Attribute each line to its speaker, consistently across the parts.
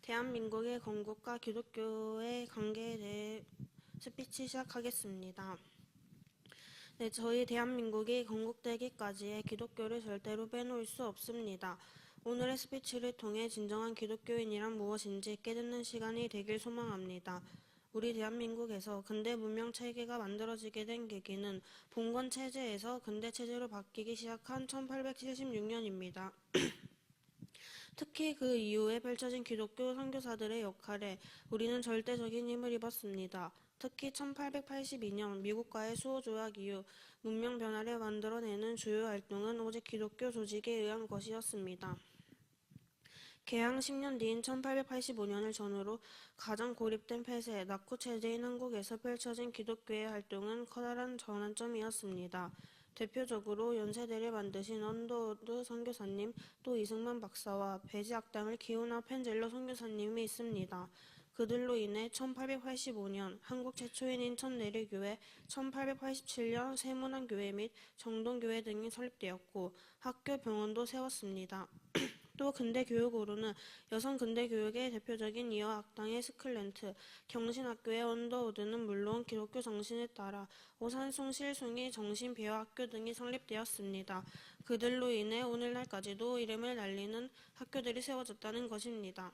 Speaker 1: 대한민국의 건국과 기독교의 관계에 대해 스피치 시작하겠습니다. 네, 저희 대한민국이 건국되기까지의 기독교를 절대로 빼놓을 수 없습니다. 오늘의 스피치를 통해 진정한 기독교인이란 무엇인지 깨닫는 시간이 되길 소망합니다. 우리 대한민국에서 근대 문명 체계가 만들어지게 된 계기는 봉건 체제에서 근대 체제로 바뀌기 시작한 1876년입니다. 특히 그 이후에 펼쳐진 기독교 선교사들의 역할에 우리는 절대적인 힘을 입었습니다. 특히 1882년 미국과의 수호조약 이후 문명 변화를 만들어내는 주요 활동은 오직 기독교 조직에 의한 것이었습니다. 개항 10년 뒤인 1885년을 전후로 가장 고립된 폐쇄, 낙후 체제인 한국에서 펼쳐진 기독교의 활동은 커다란 전환점이었습니다. 대표적으로 연세대를 만드신 언더우드 선교사님, 또 이승만 박사와 배지학당을 키운 펜젤러 선교사님이 있습니다. 그들로 인해 1885년 한국 최초인 인천내리교회, 1887년 세문안교회 및 정동교회 등이 설립되었고 학교, 병원도 세웠습니다. 또 근대교육으로는 여성 근대교육의 대표적인 이화학당의 스클렌트, 경신학교의 언더우드는 물론 기독교 정신에 따라 오산숭, 실숭이 정신배화학교 등이 설립되었습니다. 그들로 인해 오늘날까지도 이름을 날리는 학교들이 세워졌다는 것입니다.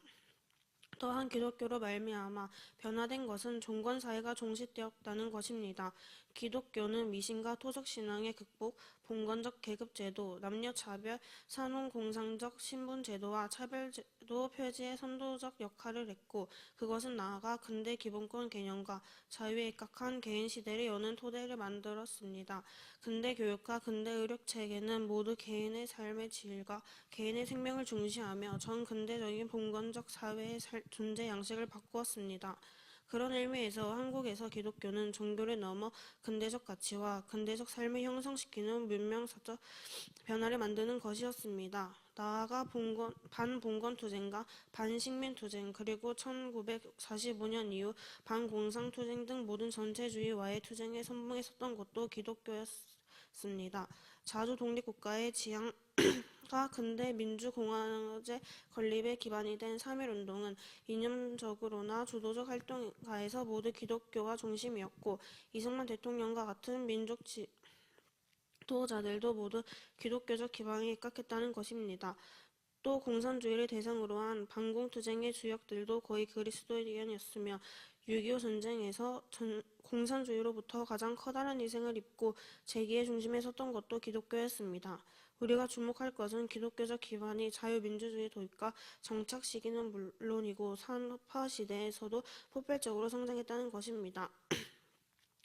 Speaker 1: 또한 기독교로 말미암아 변화된 것은 종권사회가 종식되었다는 것입니다. 기독교는 미신과 토속신앙의 극복, 봉건적 계급제도, 남녀차별, 산업공상적 신분제도와 차별제도 폐지의 선도적 역할을 했고 그것은 나아가 근대 기본권 개념과 자유에 입각한 개인시대를 여는 토대를 만들었습니다. 근대 교육과 근대 의료체계는 모두 개인의 삶의 질과 개인의 생명을 중시하며 전 근대적인 봉건적 사회의 존재 양식을 바꾸었습니다. 그런 의미에서 한국에서 기독교는 종교를 넘어 근대적 가치와 근대적 삶을 형성시키는 문명사적 변화를 만드는 것이었습니다. 나아가 반봉건투쟁과 반식민투쟁 그리고 1945년 이후 반공상투쟁 등 모든 전체주의와의 투쟁에 선봉했었던 것도 기독교였습니다. 자주 독립국가의 지향 가 근대 민주공화제 건립에 기반이 된 3.1운동은 이념적으로나 주도적 활동가에서 모두 기독교가 중심이었고 이승만 대통령과 같은 민족 지도자들도 모두 기독교적 기반에 입각했다는 것입니다. 또 공산주의를 대상으로 한 반공투쟁의 주역들도 거의 그리스도인이었으며 6.25 전쟁에서 공산주의로부터 가장 커다란 희생을 입고 재기의 중심에 섰던 것도 기독교였습니다. 우리가 주목할 것은 기독교적 기반이 자유민주주의 도입과 정착 시기는 물론이고 산업화 시대에서도 폭발적으로 성장했다는 것입니다.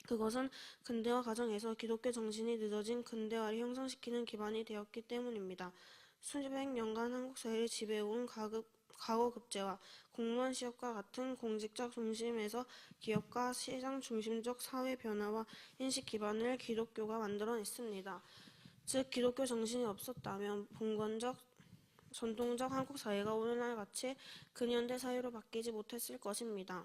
Speaker 1: 그것은 근대화 과정에서 기독교 정신이 늦어진 근대화를 형성시키는 기반이 되었기 때문입니다. 수백 년간 한국 사회를 지배해온 과거급제와 공무원 시험과 같은 공직자 중심에서 기업과 시장 중심적 사회 변화와 인식 기반을 기독교가 만들어냈습니다. 즉 기독교 정신이 없었다면 봉건적 전통적 한국 사회가 오늘날같이 근현대 사회로 바뀌지 못했을 것입니다.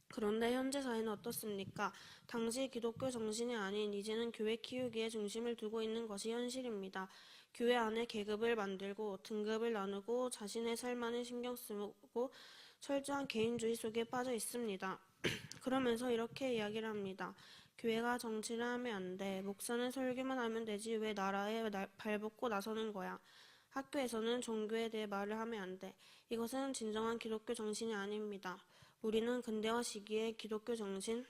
Speaker 1: 그런데 현재 사회는 어떻습니까? 당시 기독교 정신이 아닌 이제는 교회 키우기에 중심을 두고 있는 것이 현실입니다. 교회 안에 계급을 만들고 등급을 나누고 자신의 삶만을 신경 쓰고 철저한 개인주의 속에 빠져 있습니다. 그러면서 이렇게 이야기를 합니다. 교회가 정치를 하면 안 돼. 목사는 설교만 하면 되지. 왜 나라에 발벗고 나서는 거야. 학교에서는 종교에 대해 말을 하면 안 돼. 이것은 진정한 기독교 정신이 아닙니다. 우리는 근대화 시기에 기독교 정신,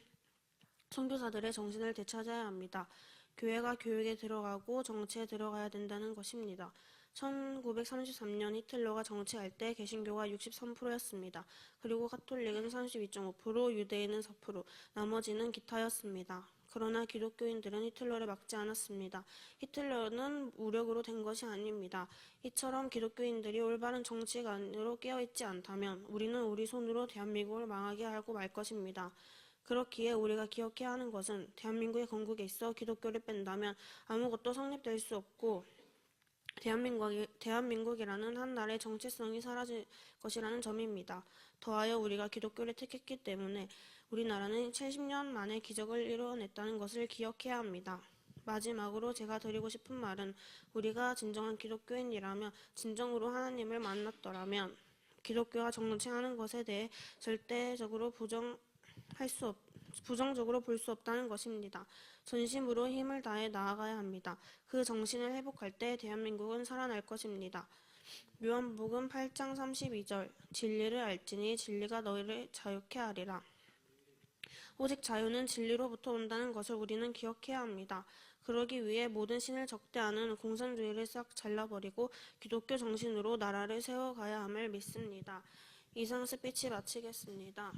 Speaker 1: 선교사들의 정신을 되찾아야 합니다. 교회가 교육에 들어가고 정치에 들어가야 된다는 것입니다. 1933년 히틀러가 정치할 때 개신교가 63%였습니다. 그리고 가톨릭은 32.5%, 유대인은 4%, 나머지는 기타였습니다. 그러나 기독교인들은 히틀러를 막지 않았습니다. 히틀러는 무력으로 된 것이 아닙니다. 이처럼 기독교인들이 올바른 정치관으로 깨어있지 않다면 우리는 우리 손으로 대한민국을 망하게 하고 말 것입니다. 그렇기에 우리가 기억해야 하는 것은 대한민국의 건국에 있어 기독교를 뺀다면 아무것도 성립될 수 없고 대한민국이라는 한 나라의 정체성이 사라질 것이라는 점입니다. 더하여 우리가 기독교를 택했기 때문에 우리나라는 70년 만에 기적을 이루어냈다는 것을 기억해야 합니다. 마지막으로 제가 드리고 싶은 말은 우리가 진정한 기독교인이라면 진정으로 하나님을 만났더라면 기독교와 정치하는 것에 대해 절대적으로 부정적으로 볼 수 없다는 것입니다. 전심으로 힘을 다해 나아가야 합니다. 그 정신을 회복할 때 대한민국은 살아날 것입니다. 요한복음 8장 32절 진리를 알지니 진리가 너희를 자유케 하리라. 오직 자유는 진리로부터 온다는 것을 우리는 기억해야 합니다. 그러기 위해 모든 신을 적대하는 공산주의를 싹 잘라버리고 기독교 정신으로 나라를 세워가야 함을 믿습니다. 이상 스피치 마치겠습니다.